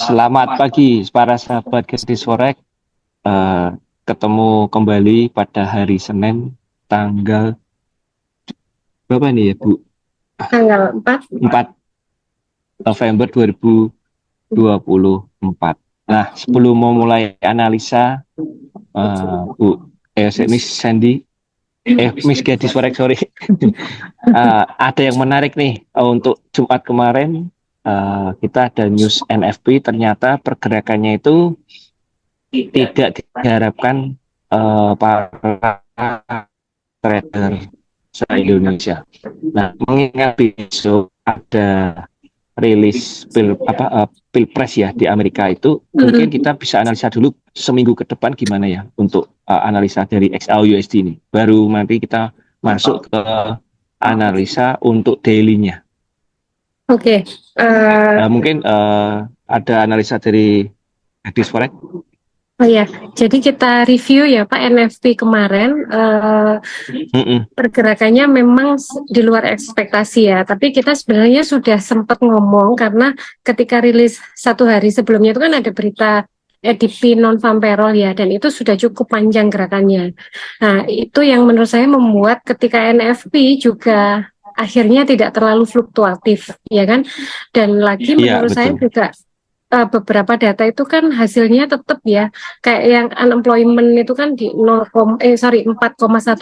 Selamat pagi para sahabat Gadis Forek. Eh, Ketemu kembali pada hari Senin tanggal berapa nih ya Bu? Tanggal 4. 4 November 2024. Nah, sebelum memulai analisa, Bu, Miss Sandy, Miss Gadis Forek, sorry. Ada yang menarik nih untuk Jumat kemarin. Kita ada news NFP, ternyata pergerakannya itu tidak diharapkan para trader se-Indonesia. Nah, mengingat besok ada rilis pilpres ya di Amerika itu, mungkin kita bisa analisa dulu seminggu ke depan gimana ya untuk analisa dari XAUUSD ini. Baru nanti kita masuk ke analisa untuk daily-nya. Oke. Mungkin ada analisa dari Gadis Forex. Oh ya, jadi kita review ya Pak NFP kemarin pergerakannya memang di luar ekspektasi ya. Tapi kita sebenarnya sudah sempat ngomong karena ketika rilis satu hari sebelumnya itu kan ada berita EDP non-farm payroll ya, dan itu sudah cukup panjang gerakannya. Nah, itu yang menurut saya membuat ketika NFP juga akhirnya tidak terlalu fluktuatif, ya kan? Dan lagi Iya, menurut saya betul. juga beberapa data itu kan hasilnya tetap ya, kayak yang unemployment itu kan di 4,1,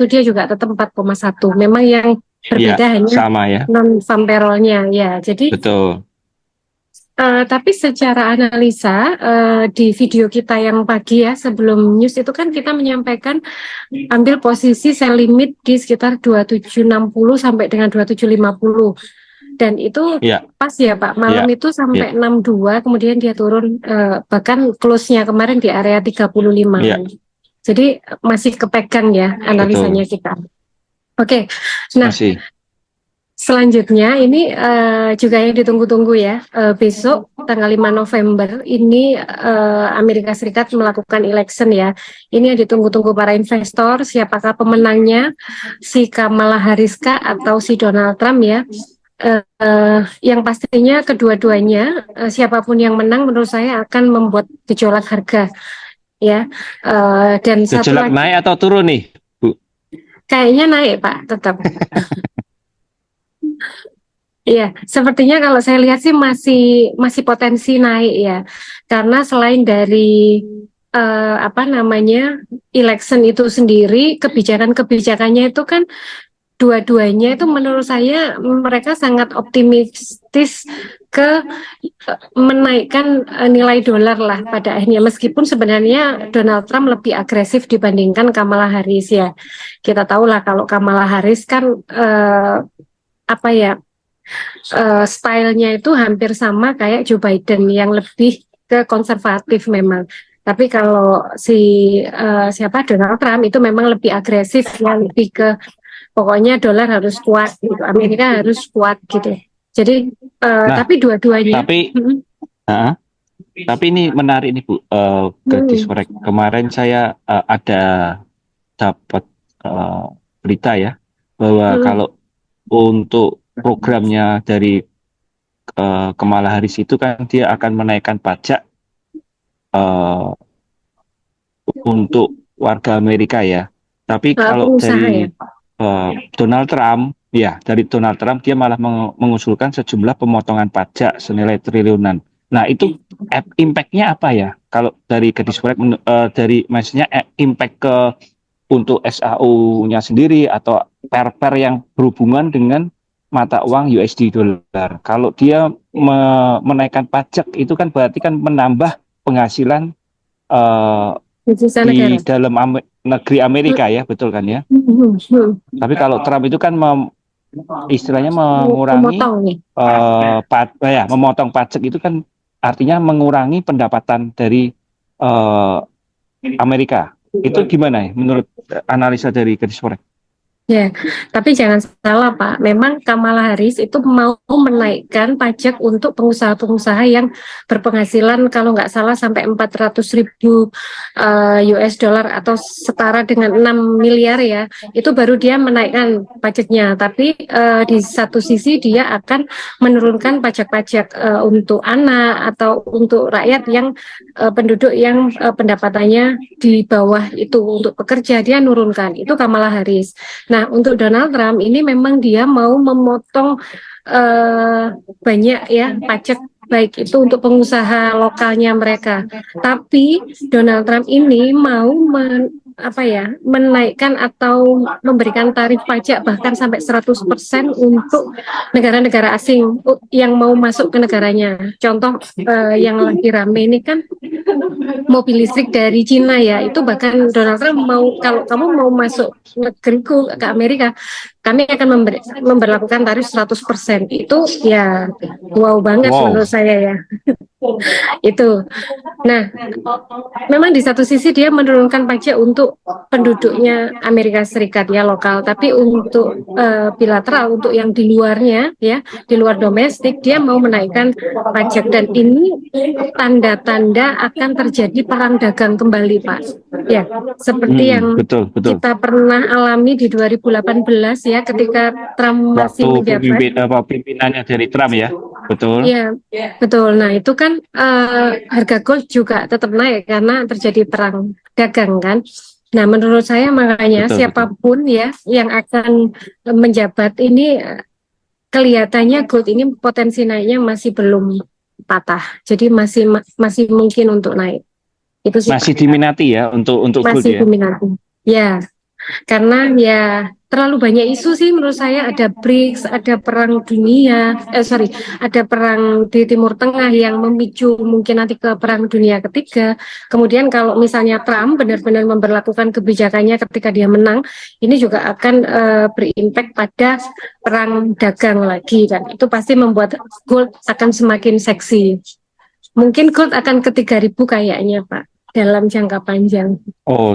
dia juga tetap 4,1. Memang yang Iya, berbeda hanya sama ya. non farm payroll-nya ya. Jadi Betul. tapi secara analisa di video kita yang pagi ya sebelum news itu kan kita menyampaikan ambil posisi sell limit di sekitar 2760 sampai dengan 2750. Dan itu Iya, pas ya Pak, iya, malam itu iya, sampai 62, kemudian dia turun bahkan close-nya kemarin di area 35. iya, Jadi masih kepegang ya analisanya betul. kita. Oke, nah Masih. selanjutnya ini juga yang ditunggu-tunggu ya. Besok tanggal 5 November ini Amerika Serikat melakukan election ya. Ini yang ditunggu-tunggu para investor, siapakah pemenangnya, si Kamala Harris kah atau si Donald Trump ya. Yang pastinya kedua-duanya siapapun yang menang menurut saya akan membuat gejolak harga ya. Dan satu Gejolak lagi naik atau turun nih, Bu? kayaknya naik Pak tetap. Iya, sepertinya kalau saya lihat sih masih masih potensi naik ya, karena selain dari apa namanya election itu sendiri, kebijakan-kebijakannya itu kan dua-duanya itu menurut saya mereka sangat optimistis ke menaikkan nilai dolar lah pada akhirnya, meskipun sebenarnya Donald Trump lebih agresif dibandingkan Kamala Harris ya. Kita tahu lah kalau Kamala Harris kan apa ya, stylenya itu hampir sama kayak Joe Biden yang lebih ke konservatif memang. Tapi kalau si siapa Donald Trump itu memang lebih agresif ya, lebih ke pokoknya dolar harus kuat gitu, Amerika harus kuat gitu. Jadi Nah, tapi dua-duanya. tapi ah, tapi ini menarik nih, Bu. Gadis Forex. Kemarin saya ada dapat eh, berita ya bahwa kalau untuk programnya dari Kamala Harris itu kan dia akan menaikkan pajak eh, untuk warga Amerika ya. Tapi kalau Pengusaha ya. dari Donald Trump, ya dari Donald Trump dia malah mengusulkan sejumlah pemotongan pajak senilai triliunan. Nah itu impact-nya apa ya? Kalau dari Gadis Forex, dari maksudnya impact ke untuk SAU-nya sendiri atau per yang berhubungan dengan mata uang USD dolar. Kalau dia menaikkan pajak itu kan berarti kan menambah penghasilan eh, Devisa negara. di dalam negeri Amerika ya, betul kan ya? Tapi kalau Trump itu kan istilahnya mengurangi Memotong nih. memotong pajak itu kan artinya mengurangi pendapatan dari eh, Amerika. Itu gimana ya menurut analisa dari Gadis Forex? Ya, tapi jangan salah Pak, memang Kamala Harris itu mau menaikkan pajak untuk pengusaha-pengusaha yang berpenghasilan kalau nggak salah sampai 400.000 US dollar atau setara dengan 6 miliar ya, itu baru dia menaikkan pajaknya. Tapi di satu sisi dia akan menurunkan pajak-pajak untuk anak atau untuk rakyat yang penduduk yang pendapatannya di bawah itu untuk pekerja, dia nurunkan. Itu Kamala Harris. Nah, untuk Donald Trump ini memang dia mau memotong banyak ya pajak baik itu untuk pengusaha lokalnya mereka. Tapi Donald Trump ini mau menaikkan atau memberikan tarif pajak bahkan sampai 100% untuk negara-negara asing yang mau masuk ke negaranya. Contoh yang lagi rame ini kan mobil listrik dari Cina ya, itu bahkan Donald Trump mau, kalau kamu mau masuk negeriku ke Amerika, kami akan memberlakukan tarif 100%. Itu ya wow banget Wow. menurut saya ya. Itu. Nah, memang di satu sisi dia menurunkan pajak untuk penduduknya Amerika Serikat ya lokal, tapi untuk bilateral, untuk yang di luarnya ya, di luar domestik dia mau menaikkan pajak, dan ini tanda-tanda akan terjadi perang dagang kembali Pak. Ya, seperti yang Betul, betul. kita pernah alami di 2018 ya, ketika Trump masih Waktu menjabat. pimpinannya dari Trump ya, betul. Iya, betul. Nah, itu kan harga gold juga tetap naik karena terjadi perang dagang kan. Nah, menurut saya makanya Betul, betul. siapapun ya yang akan menjabat ini, kelihatannya gold ini potensi naiknya masih belum patah. Jadi masih mungkin untuk naik. Itu sih Masih Pak. diminati ya untuk gold Masih ya. diminati. Ya, karena ya terlalu banyak isu sih menurut saya, ada BRICS, ada perang dunia, ada perang di Timur Tengah yang memicu mungkin nanti ke perang dunia ketiga. Kemudian kalau misalnya Trump benar-benar memberlakukan kebijakannya ketika dia menang, ini juga akan berimpact pada perang dagang lagi, dan itu pasti membuat gold akan semakin seksi. Mungkin gold akan ke 3.000 kayaknya Pak dalam jangka panjang. Oh,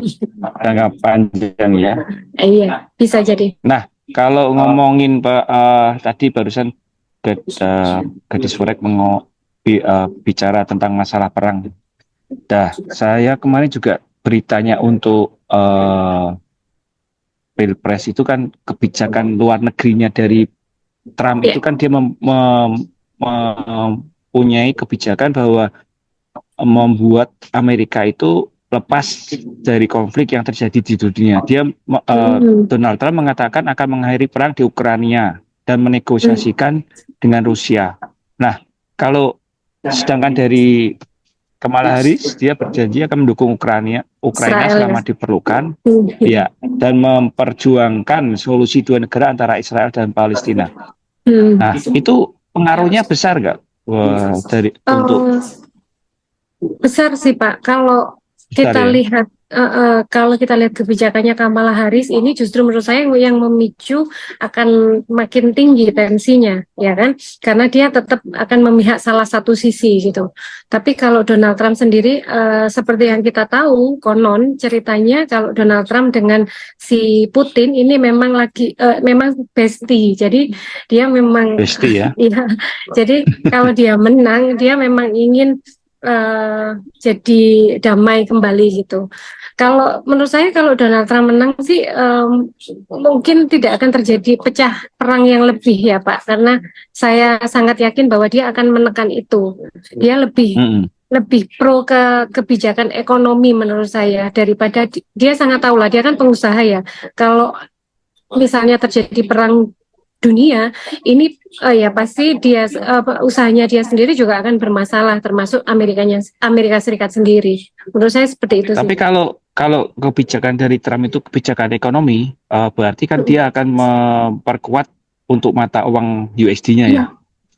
jangka panjang ya. Iya, bisa jadi. Nah, kalau ngomongin Pak tadi barusan Gadis Furek bicara tentang masalah perang. Dah, saya kemarin juga beritanya untuk Pilpres itu kan kebijakan luar negerinya dari Trump itu kan dia mempunyai kebijakan bahwa membuat Amerika itu lepas dari konflik yang terjadi di dunia. Donald Trump mengatakan akan mengakhiri perang di Ukraina dan menegosiasikan dengan Rusia. Nah, kalau sedangkan dari Kamala Harris dia berjanji akan mendukung Ukraina Israel ya. selama diperlukan, ya, dan memperjuangkan solusi dua negara antara Israel dan Palestina. Nah, itu pengaruhnya besar nggak untuk besar sih Pak. Kalau kita lihat kebijakannya Kamala Harris ini, justru menurut saya yang memicu akan makin tinggi tensinya, ya kan? Karena dia tetap akan memihak salah satu sisi gitu. Tapi kalau Donald Trump sendiri, seperti yang kita tahu, konon ceritanya kalau Donald Trump dengan si Putin ini memang memang bestie. Jadi dia memang bestie ya. ya, jadi kalau dia menang, dia memang ingin jadi damai kembali gitu. Kalau menurut saya kalau Donald Trump menang sih mungkin tidak akan terjadi pecah perang yang lebih ya Pak, karena saya sangat yakin bahwa dia akan menekan itu. Dia lebih pro ke kebijakan ekonomi menurut saya, daripada dia sangat tahu lah, dia kan pengusaha ya. Kalau misalnya terjadi perang dunia ini, ya pasti dia usahanya dia sendiri juga akan bermasalah, termasuk Amerika Serikat sendiri. Menurut saya seperti itu. Tapi sih. Kalau kebijakan dari Trump itu kebijakan ekonomi, berarti kan dia akan memperkuat untuk mata uang USD-nya ya.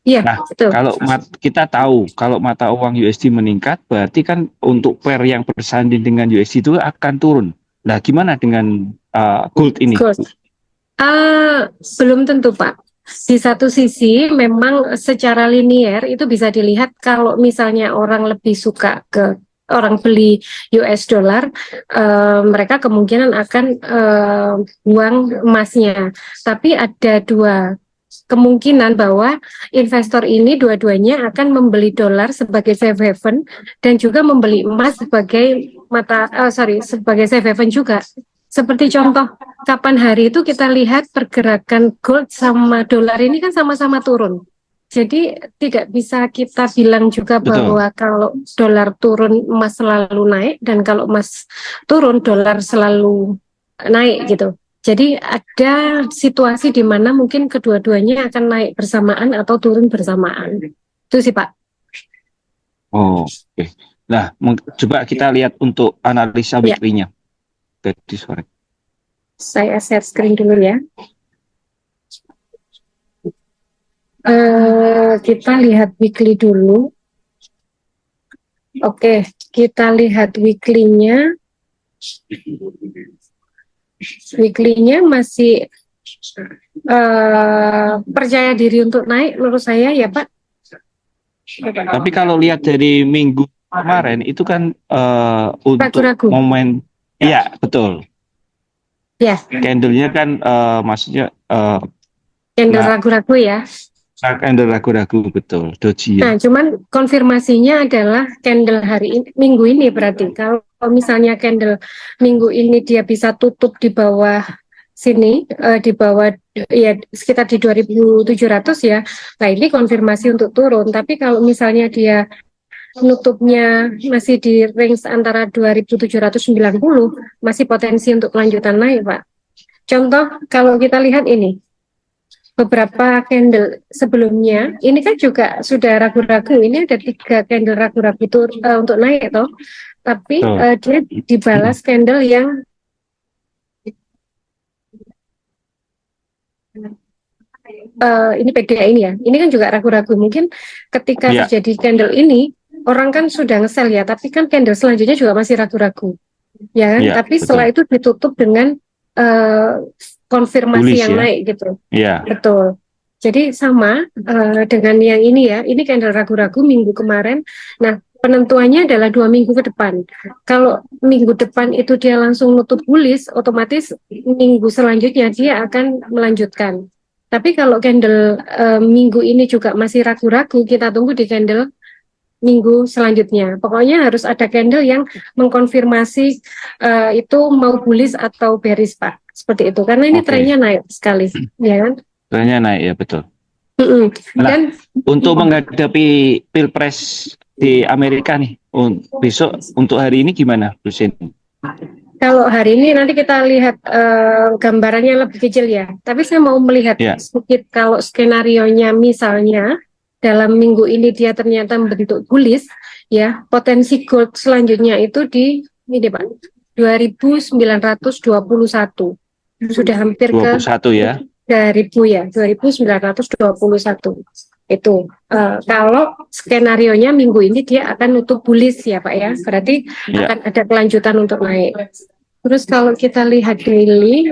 Iya, nah, betul. Kalau kita tahu kalau mata uang USD meningkat, berarti kan untuk pair yang bersanding dengan USD itu akan turun. Nah, gimana dengan gold ini? Gold. Belum tentu Pak. Di satu sisi memang secara linier itu bisa dilihat kalau misalnya orang lebih suka ke orang beli US dollar, mereka kemungkinan akan buang emasnya. Tapi ada dua kemungkinan bahwa investor ini dua-duanya akan membeli dolar sebagai safe haven dan juga membeli emas sebagai sebagai safe haven juga. Seperti contoh, kapan hari itu kita lihat pergerakan gold sama dolar ini kan sama-sama turun. Jadi tidak bisa kita bilang juga bahwa kalau dolar turun emas selalu naik dan kalau emas turun dolar selalu naik gitu. Jadi ada situasi di mana mungkin kedua-duanya akan naik bersamaan atau turun bersamaan. Itu sih Pak. Oh, oke. Nah, coba kita lihat untuk analisa weekly-nya. Jadi sore. Saya share screen dulu ya. Kita lihat weekly dulu. Oke, kita lihat weekly-nya. Weekly-nya masih percaya diri untuk naik menurut saya ya Pak. Tapi kalau lihat dari minggu kemarin itu kan untuk ragu-ragu. Momen, ya betul. Ya. Candle-nya kan maksudnya candle ragu-ragu ya. Candle ragu-ragu betul, doji ya. Nah, cuman konfirmasinya adalah candle hari ini, minggu ini berarti. Kalau misalnya candle minggu ini dia bisa tutup di bawah sini, di bawah ya sekitar di 2.700 ya. Nah, ini konfirmasi untuk turun. Tapi kalau misalnya dia nutupnya masih di range antara 2.790, masih potensi untuk kelanjutan naik, Pak. Contoh, kalau kita lihat ini, beberapa candle sebelumnya, ini kan juga sudah ragu-ragu. Ini ada 3 candle ragu-ragu itu untuk naik, toh. Tapi dia dibalas candle yang ini PDA ini ya. Ini kan juga ragu-ragu. Mungkin ketika terjadi candle ini, orang kan sudah nge-sell ya, tapi kan candle selanjutnya juga masih ragu-ragu. Ya kan? Tapi setelah itu ditutup dengan konfirmasi yang naik gitu. Betul. Jadi sama dengan yang ini ya. Ini candle ragu-ragu minggu kemarin. Nah, penentuannya adalah 2 minggu ke depan. Kalau minggu depan itu dia langsung nutup bullish, otomatis minggu selanjutnya dia akan melanjutkan. Tapi kalau candle minggu ini juga masih ragu-ragu, kita tunggu di candle minggu selanjutnya. Pokoknya harus ada candle yang mengkonfirmasi itu mau bullish atau bearish, Pak. Seperti itu. Karena ini trennya naik sekali, ya kan? Trennya naik ya, betul. Dan untuk menghadapi Pilpres di Amerika nih, besok untuk hari ini gimana, Bu Sin? Kalau hari ini nanti kita lihat gambarannya lebih kecil ya. Tapi saya mau melihat sedikit kalau skenarionya misalnya dalam minggu ini dia ternyata membentuk bullish, ya potensi gold selanjutnya itu di ini Pak 2.921 sudah hampir 21 ya. 2.000 ya 2.921 itu kalau skenarionya minggu ini dia akan nutup bullish ya Pak ya, berarti akan ada kelanjutan untuk naik. Terus kalau kita lihat daily,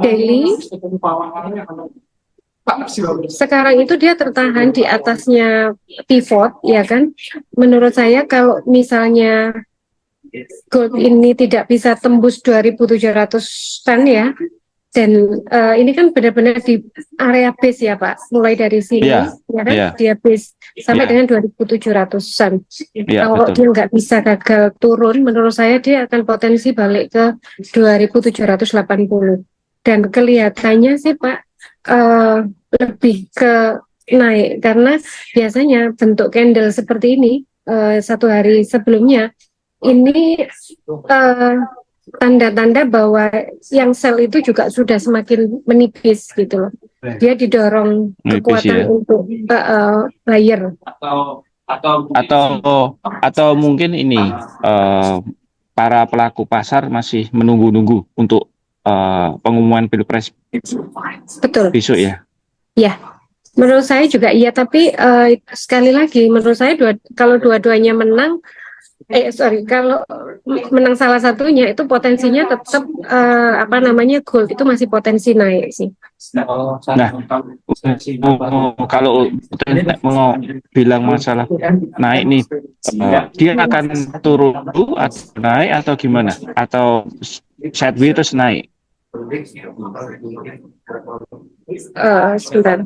daily sekarang itu dia tertahan di atasnya pivot ya kan. Menurut saya kalau misalnya gold ini tidak bisa tembus 2.700 ya, dan ini kan benar-benar di area base ya Pak, mulai dari sini ya kan, dia base sampai dengan 2.700-an. Kalau dia nggak bisa gagal turun, menurut saya dia akan potensi balik ke 2.780. Dan kelihatannya sih Pak lebih ke naik karena biasanya bentuk candle seperti ini satu hari sebelumnya ini tanda-tanda bahwa yang sell itu juga sudah semakin menipis gitu loh. Dia didorong kekuatan untuk buyer. Atau mungkin ini para pelaku pasar masih menunggu-nunggu untuk pengumuman Pilpres besok ya. Ya, menurut saya juga iya, tapi sekali lagi menurut saya kalau dua-duanya menang Sorry, kalau menang salah satunya itu potensinya tetap apa namanya gold itu masih potensi naik sih. Nah, kalau mau bilang masalah naik nih, dia akan turun dulu atau naik atau gimana? Atau sideways terus naik? Sebentar.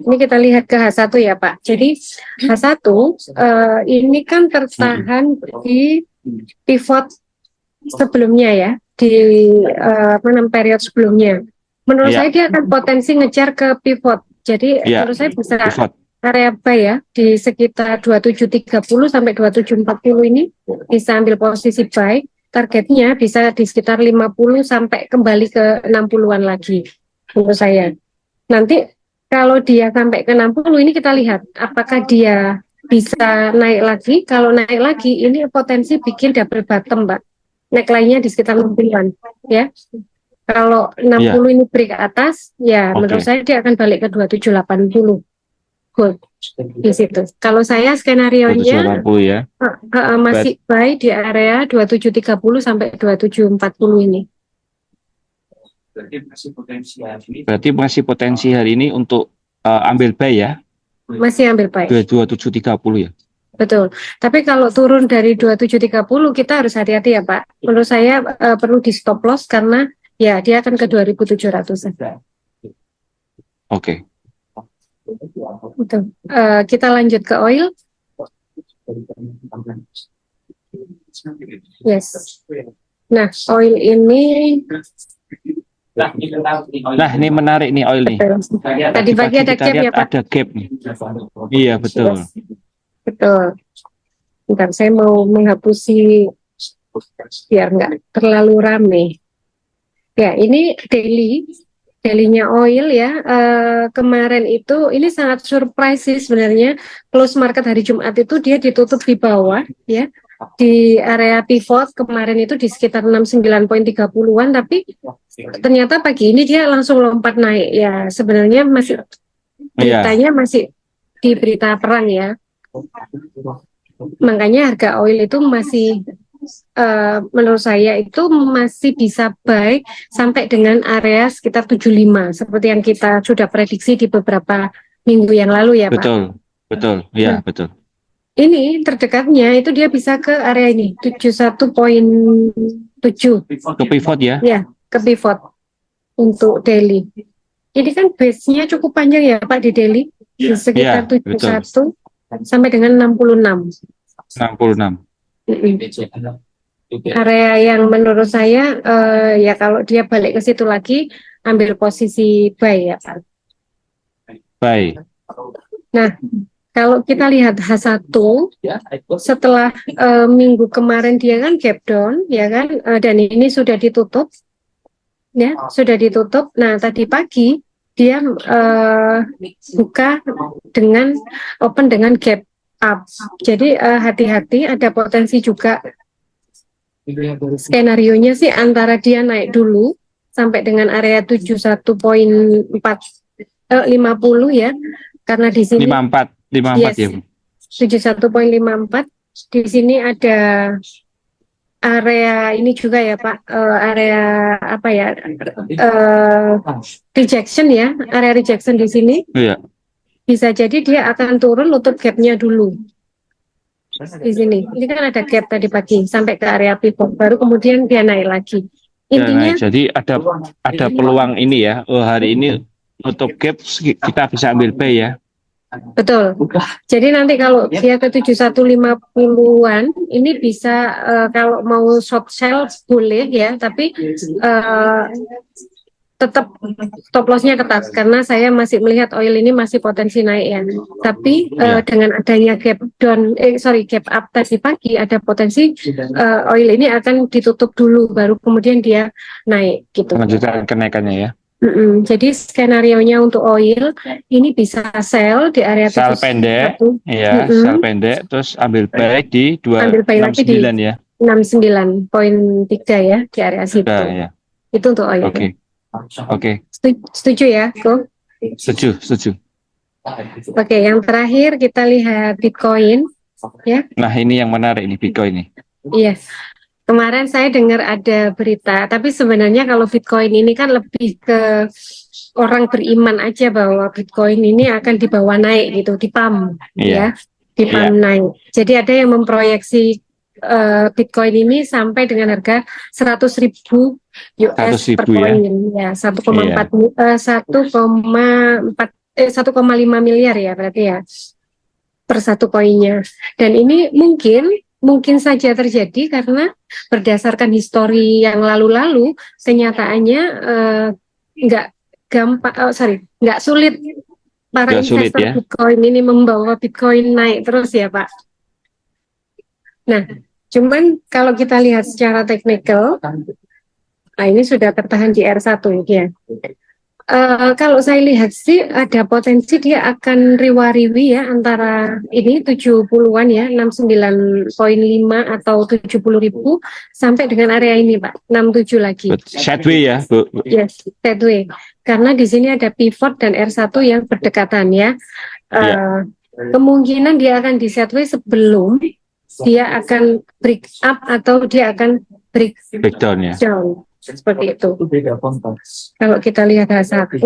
Ini kita lihat ke H1 ya Pak. Jadi H1 ini kan tertahan di pivot sebelumnya ya, di apa namanya periode sebelumnya. Menurut Ya, saya dia akan potensi ngejar ke pivot. Jadi ya, menurut saya bisa pivot. area buy ya di sekitar 2730 sampai 2740 ini bisa ambil posisi buy. Targetnya bisa di sekitar 50 sampai kembali ke 60-an lagi menurut saya. Nanti kalau dia sampai ke 60 ini kita lihat apakah dia bisa naik lagi. Kalau naik lagi ini potensi bikin double bottom, Mbak. Neckline-nya di sekitar 60-an ya. Kalau 60 ini break ke atas, ya menurut saya dia akan balik ke 2780. Good. Di situ. Kalau saya skenario-nya 2780 ya. masih buy di area 2730 sampai 2740 ini. Berarti masih potensi hari ini untuk ambil buy ya? Masih ambil buy. 2730 ya? Betul. Tapi kalau turun dari 2730 kita harus hati-hati ya Pak. Menurut saya perlu di stop loss karena ya dia akan ke 2700. Oke. Betul. Kita lanjut ke oil. Yes. Nah, oil ini Nah, ini menarik nih oil nih. tadi pagi ada kita gap lihat ya Pak. ada gap nih. Iya, betul. Betul. Bentar, saya mau menghapusi biar nggak terlalu rame. Ya, ini daily-nya oil ya. Kemarin itu ini sangat surprise sih sebenarnya. Close market hari Jumat itu dia ditutup di bawah ya. Di area pivot kemarin itu di sekitar 69.30-an, tapi ternyata pagi ini dia langsung lompat naik ya. Sebenarnya masih beritanya masih di berita perang ya. Makanya harga oil itu masih menurut saya itu masih bisa buy sampai dengan area sekitar 75 seperti yang kita sudah prediksi di beberapa minggu yang lalu ya Pak. Betul, ya betul. Ini terdekatnya itu dia bisa ke area ini 71.7. Ke pivot ya? Ya, ke pivot untuk daily. Ini kan base-nya cukup panjang ya Pak di daily, di sekitar 71 sampai dengan 66. 66. Area yang menurut saya ya kalau dia balik ke situ lagi ambil posisi buy ya Pak. Buy. Nah, kalau kita lihat H1 setelah minggu kemarin dia kan gap down ya kan dan ini sudah ditutup ya, sudah ditutup. Nah, tadi pagi dia buka dengan open dengan gap up. Jadi hati-hati ada potensi juga skenarionya sih antara dia naik dulu sampai dengan area 71.50 ya. Karena di sini 54 yes, ya. 71.54 di sini ada area ini juga ya Pak, area apa ya? Rejection ya, area rejection di sini. Iya. Bisa jadi dia akan turun nutup gapnya dulu. Di sini. Ini kan ada gap tadi pagi sampai ke area pivot, baru kemudian dia naik lagi. Intinya jadi ada peluang ini ya. Hari ini nutup gap kita bisa ambil buy ya. betul. Jadi nanti kalau dia ke 7150-an ini bisa kalau mau short sell boleh ya, tapi tetap stop loss-nya ketat karena saya masih melihat oil ini masih potensi naik ya. Tapi dengan adanya gap down gap up tadi pagi ada potensi oil ini akan ditutup dulu baru kemudian dia naik gitu. Melanjutkan kenaikannya ya. Jadi skenario-nya untuk oil ini bisa sell di area sell pendek, ya, sell pendek, terus ambil buy di 269 ya. 69.3 ya di area situ. Ya. Itu untuk oil. Oke. Setuju ya, Ko? Setuju. Oke, yang terakhir kita lihat Bitcoin. Ya. Nah, ini yang menarik ini Bitcoin ini. Iya. Kemarin saya dengar ada berita, tapi sebenarnya kalau Bitcoin ini kan lebih ke orang beriman aja bahwa Bitcoin ini akan dibawa naik gitu, dipam Iya, ya, dipam iya, naik. Jadi ada yang memproyeksi Bitcoin ini sampai dengan harga 100.000 US 100 per ribu ya. koin ya, 1,4 Iya, 1,4 1,5 miliar ya berarti ya per satu koinnya. Dan ini mungkin saja terjadi karena berdasarkan histori yang lalu-lalu, kenyataannya nggak nggak sulit para nggak sulit investor ya. Bitcoin ini membawa Bitcoin naik terus ya Pak. Nah, cuman kalau kita lihat secara teknikal, nah ini sudah tertahan di R1 ya. Kalau saya lihat sih ada potensi dia akan riwa-riwi ya antara ini 70-an ya 69,5 atau 70.000 sampai dengan area ini Pak 67 lagi. Sideways ya, Bu. Yes, that way. Karena di sini ada pivot dan R1 yang berdekatan ya. Iya. Kemungkinan dia akan di sideways sebelum dia akan break up atau dia akan break Breakdown ya. down. Seperti itu. Kalau kita lihat H1,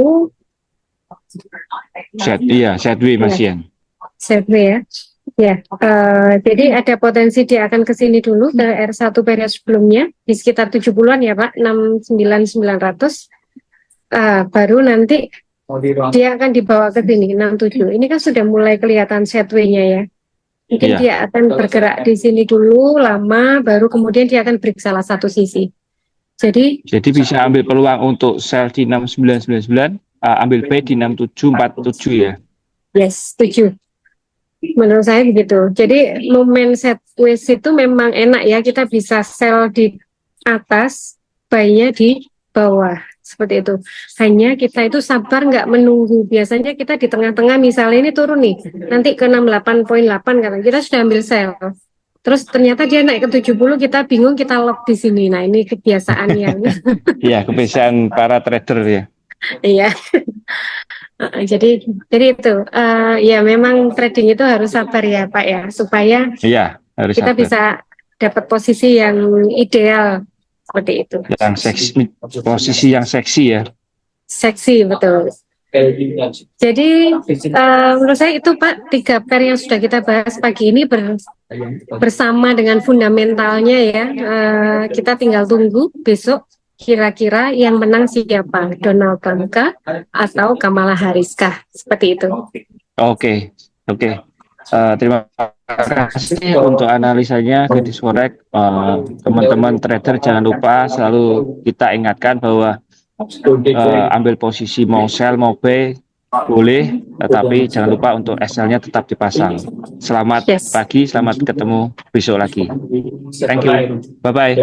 Sideways Mas Ian. sideways ya. Ya, jadi ada potensi dia akan ke sini dulu ke R1 periode sebelumnya di sekitar 70-an ya Pak, 69.900. Baru nanti dia akan dibawa ke sini 67. Ini kan sudah mulai kelihatan sideways-nya ya. Mungkin Iya. dia akan bergerak di sini dulu lama, baru kemudian dia akan break salah satu sisi. Jadi bisa ambil peluang untuk sell di 6999, ambil buy di 6747 ya. yes, setuju. Menurut saya begitu. Jadi momen sideways itu memang enak ya, kita bisa sell di atas, buy-nya di bawah. Seperti itu. Hanya kita itu sabar nggak menunggu. Biasanya kita di tengah-tengah misalnya ini turun nih, nanti ke 68,8 kan, kita sudah ambil sell. Terus ternyata dia naik ke 70, kita bingung, kita lock di sini. Nah, ini kebiasaan yang Iya, kebiasaan para trader ya. iya. Jadi itu ya memang trading itu harus sabar ya Pak ya, supaya Iya, harus kita sabar. bisa dapat posisi yang ideal seperti itu. Yang seksi, posisi yang seksi ya. Seksi betul. Jadi menurut saya itu Pak 3 pair yang sudah kita bahas pagi ini bersama dengan fundamentalnya ya. Kita tinggal tunggu besok kira-kira yang menang siapa, Donald Trump kah atau Kamala Harris kah, seperti itu. Oke. Terima kasih untuk analisanya Gadis Forex. Teman-teman trader jangan lupa selalu kita ingatkan bahwa ambil posisi mau sell mau buy boleh, tetapi jangan lupa untuk SL-nya tetap dipasang. Selamat pagi, selamat ketemu besok lagi. Thank you, bye bye.